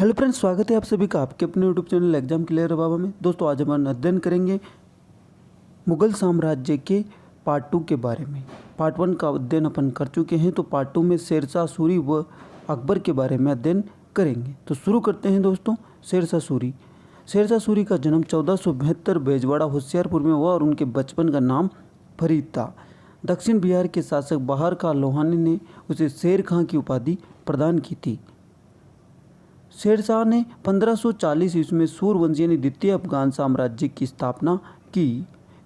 Hello friends, स्वागत है आप सभी का आपके अपने यूट्यूब चैनल एग्जाम क्लियर बाबा में। दोस्तों आज हम अध्ययन करेंगे मुगल साम्राज्य के पार्ट 2 के बारे में। पार्ट 1 का अध्ययन अपन कर चुके हैं, तो पार्ट 2 में शेरशाह सूरी व अकबर के बारे में अध्ययन करेंगे। तो शुरू करते हैं दोस्तों। शेरशाह सूरी। शेरशाह सूरी का जन्म 1472 बेजवाड़ा होशियारपुर में हुआ और उनके बचपन का नाम फरीद था। दक्षिण बिहार के शासक बहार का लोहानी ने उसे शेर खां की उपाधि प्रदान की थी। शेरशाह ने 1540 ईस्वी में सूरवंशी यानी द्वितीय अफगान साम्राज्य की स्थापना की।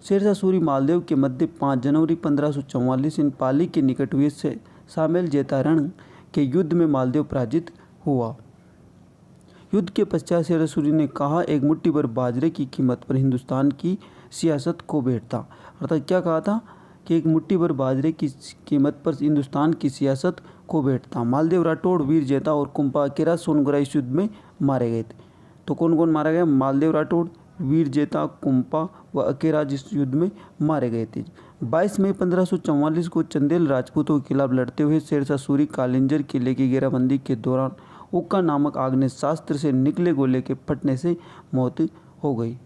शेरशाह सूरी मालदेव के मध्य 5 जनवरी 1544 इन पाली के निकट हुए से शामिल जेतारण के युद्ध में मालदेव पराजित हुआ। युद्ध के पश्चात शेरशाह सूरी ने कहा, एक मुट्ठी भर बाजरे की कीमत पर हिंदुस्तान की सियासत को बैठता। अर्थात क्या कहा था कि एक मुट्ठी भर बाजरे की कीमत पर हिंदुस्तान की सियासत को बैठता। मालदेव राठौड़, वीर जेता और कुंपा अकेरा सोनगुरा इस युद्ध में मारे गए थे। तो कौन कौन मारा गया? मालदेव राठौड़, वीर जेता, कुंपा व अकेरा जिस युद्ध में मारे गए थे। 22 मई 1544 को चंदेल राजपूतों के खिलाफ लड़ते हुए शेरशाह सूरी कालिंजर किले की घेराबंदी के दौरान उक्का नामक आग्नेय शास्त्र से निकले गोले के फटने से मौत हो गई।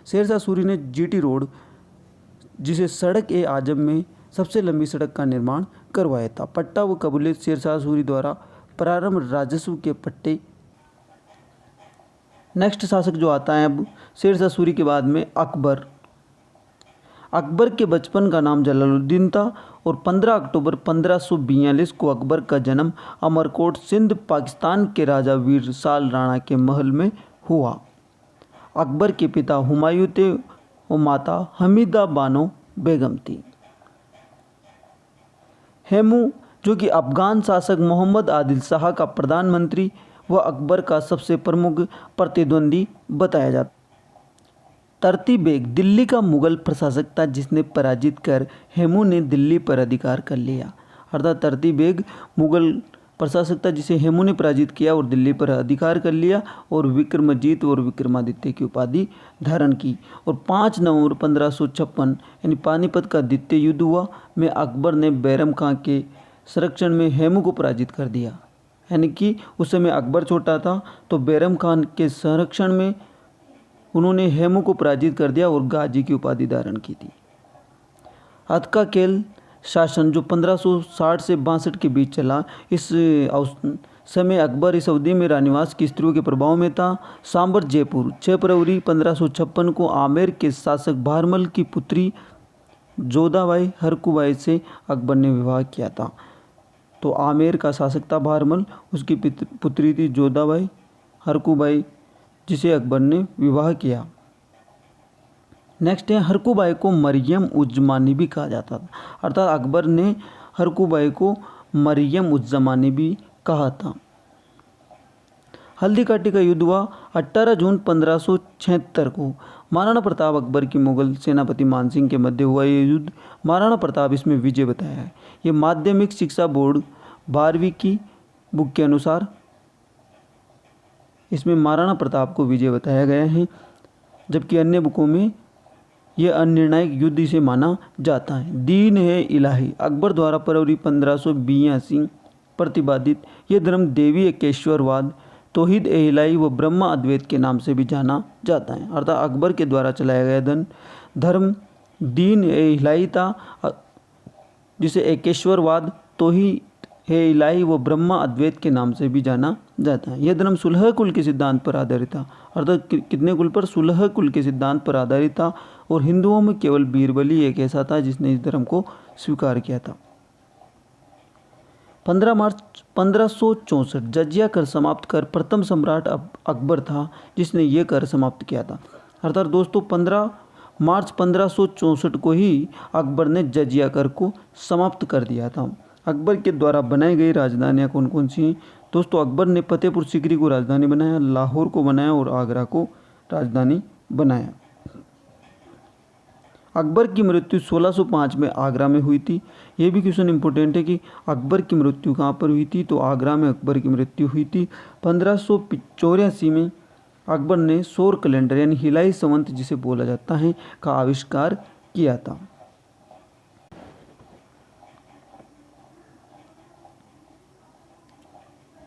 शेरशाह सूरी ने जीटी रोड, जिसे सड़क ए आजम में सबसे लंबी सड़क का निर्माण करवाया था। पट्टा व कबूले शेरशाह सूरी द्वारा प्रारंभ राजस्व के पट्टे। नेक्स्ट शासक जो आता है अब शेरशाह सूरी के बाद में अकबर। अकबर के बचपन का नाम जलालुद्दीन था और 15 अक्टूबर 1542 को अकबर का जन्म अमरकोट सिंध पाकिस्तान के राजा वीरसाल राणा के महल में हुआ। अकबर के पिता हुमायूं थे और माता हमीदा बानो बेगम थी। हेमू, जो कि अफगान शासक मोहम्मद आदिल शाह का प्रधानमंत्री व अकबर का सबसे प्रमुख प्रतिद्वंदी बताया जाता। तरती बेग दिल्ली का मुगल प्रशासक था जिसने पराजित कर हेमू ने दिल्ली पर अधिकार कर लिया। अर्थात तरती बेग मुगल प्रशासक था जिसे हेमू ने पराजित किया और दिल्ली पर अधिकार कर लिया और विक्रमजीत और विक्रमादित्य की उपाधि धारण की। और 5 नवंबर 1556 यानी पानीपत का द्वितीय युद्ध हुआ में अकबर ने बैरम खां के संरक्षण में हेमू को पराजित कर दिया। यानी कि उस समय अकबर छोटा था तो बैरम खान के संरक्षण में उन्होंने हेमू को पराजित कर दिया और गाजी की उपाधि धारण की थी। हथका केल शासन जो 1560 से 62 के बीच चला, इस समय अकबर इस अवधि में रानीवास की स्त्रियों के प्रभाव में था। सांबर जयपुर 6 फरवरी 1556 को आमेर के शासक भारमल की पुत्री जोधाबाई हरकुबाई से अकबर ने विवाह किया था। तो आमेर का शासक था भारमल, उसकी पुत्री थी जोधाबाई हरकुबाई जिसे अकबर ने विवाह किया। नेक्स्ट है हरकुबाई को मरियम उज़्ज़मानी भी कहा जाता था। अर्थात अकबर ने हरकुबाई को मरियम उज़्ज़मानी भी कहा था। हल्दी घाटी का युद्ध हुआ 18 जून 1576 को। महाराणा प्रताप अकबर की मुगल सेनापति मानसिंह के मध्य हुआ ये युद्ध महाराणा प्रताप इसमें विजय बताया है। ये माध्यमिक शिक्षा बोर्ड 12वीं की बुक के अनुसार इसमें महाराणा प्रताप को विजय बताया गया है, जबकि अन्य बुकों में यह अनिर्णायक युद्ध इसे माना जाता है। दीन है इलाही अकबर द्वारा फरवरी 1582 प्रतिपादित यह धर्म देवी एकेश्वरवाद, तौहीद ए इलाही व ब्रह्मा अद्वैत के नाम से भी जाना जाता है। अर्थात अकबर के द्वारा चलाया गया धर्म दीन ए इलाही था, जिसे एकेश्वरवाद, तौहीद ए इलाही व ब्रह्मा अद्वैत के नाम से भी जाना जाता है। यह धर्म सुलह कुल के सिद्धांत पर आधारित था। अर्थात कितने कुल पर? सुलह कुल के सिद्धांत पर आधारित था और हिंदुओं में केवल बीरबली एक ऐसा था जिसने इस धर्म को स्वीकार किया था। 15 मार्च 1564 जजिया कर समाप्त कर प्रथम सम्राट अकबर था जिसने ये कर समाप्त किया था। अर्थात दोस्तों 15 मार्च 1564 को ही अकबर ने जजिया कर को समाप्त कर दिया था। अकबर के द्वारा बनाई गई राजधानियाँ कौन कौन सी हैं? दोस्तों अकबर ने फतेहपुर सीकरी को राजधानी बनाया, लाहौर को बनाया और आगरा को राजधानी बनाया। अकबर की मृत्यु 1605 में आगरा में हुई थी। ये भी क्वेश्चन इंपॉर्टेंट है कि अकबर की मृत्यु कहाँ पर हुई थी, तो आगरा में अकबर की मृत्यु हुई थी। 1584 में अकबर ने सौर कैलेंडर यानी हिलाई संवत जिसे बोला जाता है का आविष्कार किया था।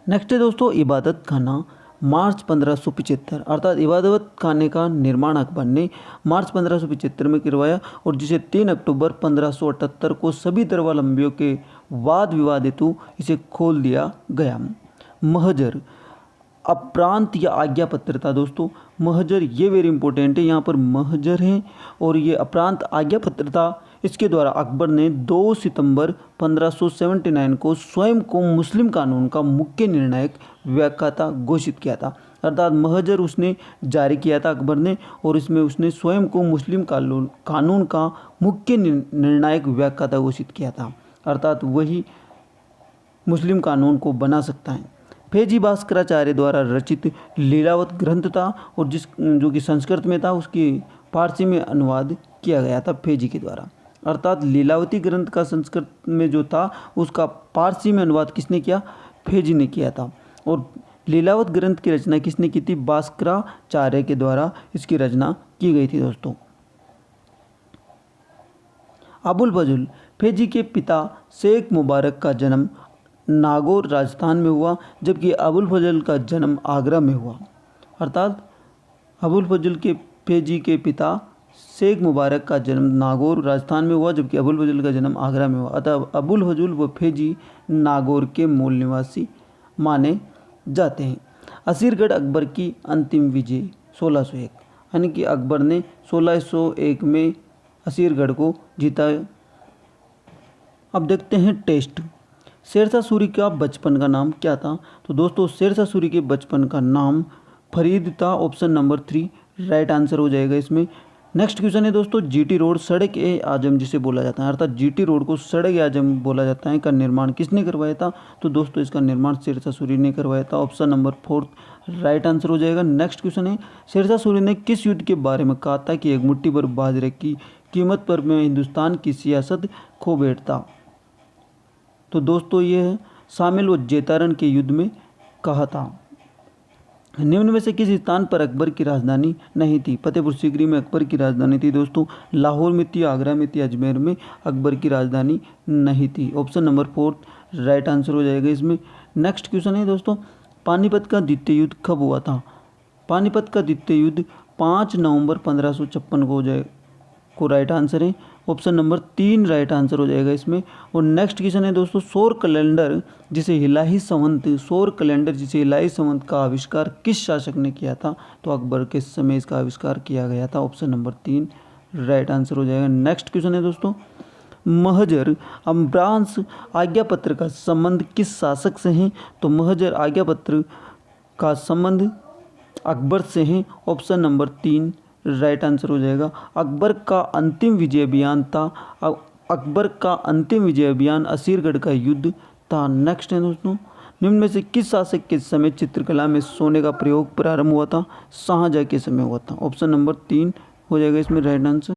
नेक्स्ट है दोस्तों इबादत खाना। मार्च 1575 अर्थात इबादत खाने का निर्माण अकबर ने मार्च 1575 में करवाया और जिसे 3 अक्टूबर 1578 को सभी धर्मावलंबियों के वाद विवाद हेतु इसे खोल दिया गया। महजर अपरांत या आज्ञा पत्रता दोस्तों, महजर ये वेरी इंपॉर्टेंट है, यहाँ पर महजर है और ये अपरांत आज्ञा पत्रता, इसके द्वारा अकबर ने 2 सितंबर 1579 को स्वयं को मुस्लिम कानून का मुख्य निर्णायक व्याख्याता घोषित किया था। अर्थात महजर उसने जारी किया था अकबर ने और इसमें उसने स्वयं को मुस्लिम कानून का मुख्य निर्णायक व्याख्याता घोषित किया था, अर्थात वही मुस्लिम कानून को बना सकता है। फेजी भास्कराचार्य द्वारा रचित लीलावत ग्रंथ था और जो कि संस्कृत में था उसकी फारसी में अनुवाद किया गया था फेजी के द्वारा। अर्थात लीलावती ग्रंथ का संस्कृत में जो था उसका फारसी में अनुवाद किसने किया? फेजी ने किया था। और लीलावत ग्रंथ की रचना किसने की थी? भास्कराचार्य के द्वारा इसकी रचना की गई थी दोस्तों। अबुल फजल फेजी के पिता शेख मुबारक का जन्म नागौर राजस्थान में हुआ, जबकि अबुल फजल का जन्म आगरा में हुआ। अर्थात अबुल फजल के फेजी के पिता शेख मुबारक का जन्म नागौर राजस्थान में हुआ, जबकि अबुल फजल का जन्म आगरा में हुआ। अतः अबुल फजल व फेजी नागौर के मूल निवासी माने जाते हैं। असीरगढ़ अकबर की अंतिम विजय 1601, यानी कि अकबर ने 1601 में असीरगढ़ को जीता। अब देखते हैं टेस्ट। शेरशाह सूरी का बचपन का नाम क्या था? तो दोस्तों शेरशाह सूरी के बचपन का नाम फरीद था। ऑप्शन नंबर 3 राइट आंसर हो जाएगा इसमें। नेक्स्ट क्वेश्चन है दोस्तों, जीटी रोड सड़क ए आजम जिसे बोला जाता है, अर्थात जीटी रोड को सड़क ए आजम बोला जाता है, का निर्माण किसने करवाया था? तो दोस्तों इसका निर्माण शेरशाह सूरी ने करवाया था। ऑप्शन नंबर 4 राइट आंसर हो जाएगा। नेक्स्ट क्वेश्चन है, शेरशाह सूरी ने किस युद्ध के बारे में कहा था कि एक मुट्ठी भर बाजरे की कीमत पर मैं हिंदुस्तान की सियासत खो बैठता? तो दोस्तों ये है शामिल व जेतारन के युद्ध में कहा था। निम्न में से किस स्थान पर अकबर की राजधानी नहीं थी? फतेहपुर सीकरी में अकबर की राजधानी थी दोस्तों, लाहौर में थी, आगरा में थी, अजमेर में अकबर की राजधानी नहीं थी। ऑप्शन नंबर 4 राइट आंसर हो जाएगा इसमें। नेक्स्ट क्वेश्चन है दोस्तों, पानीपत का द्वितीय युद्ध कब हुआ था? पानीपत का द्वितीय युद्ध 5 नवंबर 1556 को हो जाए को राइट आंसर है। ऑप्शन नंबर 3 राइट आंसर हो जाएगा इसमें। और नेक्स्ट क्वेश्चन है दोस्तों, सौर कैलेंडर जिसे हिलाही संवत का आविष्कार किस शासक ने किया था? तो अकबर के समय इसका आविष्कार किया गया था। ऑप्शन नंबर 3 राइट आंसर हो जाएगा। नेक्स्ट क्वेश्चन है दोस्तों, महजर अम्ब्रांस आज्ञा पत्र का संबंध किस शासक से है? तो महजर आज्ञा पत्र का संबंध अकबर से है। ऑप्शन नंबर 3 राइट आंसर हो जाएगा। अकबर का अंतिम विजय अभियान था, अकबर का अंतिम विजय अभियान असीरगढ़ का युद्ध था। नेक्स्ट है दोस्तों, निम्न में से किस शासक के समय चित्रकला में सोने का प्रयोग प्रारंभ हुआ था? शाहजहाँ के समय हुआ था। ऑप्शन नंबर 3 हो जाएगा इसमें राइट आंसर।